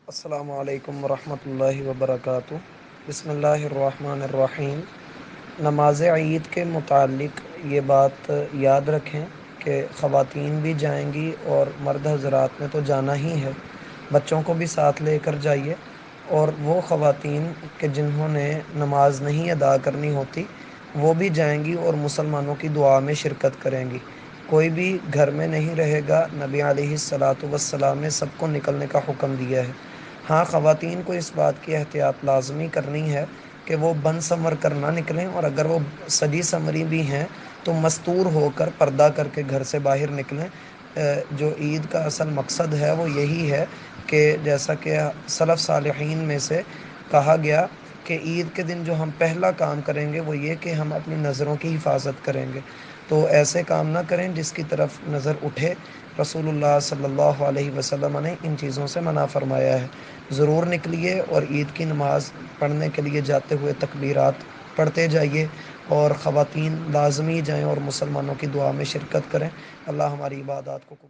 السلام علیکم ورحمۃ اللہ وبرکاتہ۔ بسم اللہ الرحمن الرحیم۔ نماز عید کے متعلق یہ بات یاد رکھیں کہ خواتین بھی جائیں گی اور مرد حضرات نے تو جانا ہی ہے، بچوں کو بھی ساتھ لے کر جائیے۔ اور وہ خواتین کہ جنہوں نے نماز نہیں ادا کرنی ہوتی وہ بھی جائیں گی اور مسلمانوں کی دعا میں شرکت کریں گی۔ کوئی بھی گھر میں نہیں رہے گا، نبی علیہ الصلاۃ والسلام نے سب کو نکلنے کا حکم دیا ہے۔ ہاں، خواتین کو اس بات کی احتیاط لازمی کرنی ہے کہ وہ بن سنور کر نہ نکلیں، اور اگر وہ سجی سنوری بھی ہیں تو مستور ہو کر پردہ کر کے گھر سے باہر نکلیں۔ جو عید کا اصل مقصد ہے وہ یہی ہے کہ جیسا کہ سلف صالحین میں سے کہا گیا کہ عید کے دن جو ہم پہلا کام کریں گے وہ یہ کہ ہم اپنی نظروں کی حفاظت کریں گے، تو ایسے کام نہ کریں جس کی طرف نظر اٹھے۔ رسول اللہ صلی اللہ علیہ وسلم نے ان چیزوں سے منع فرمایا ہے۔ ضرور نکلیے اور عید کی نماز پڑھنے کے لیے جاتے ہوئے تکبیرات پڑھتے جائیے، اور خواتین لازمی جائیں اور مسلمانوں کی دعا میں شرکت کریں۔ اللہ ہماری عبادات کو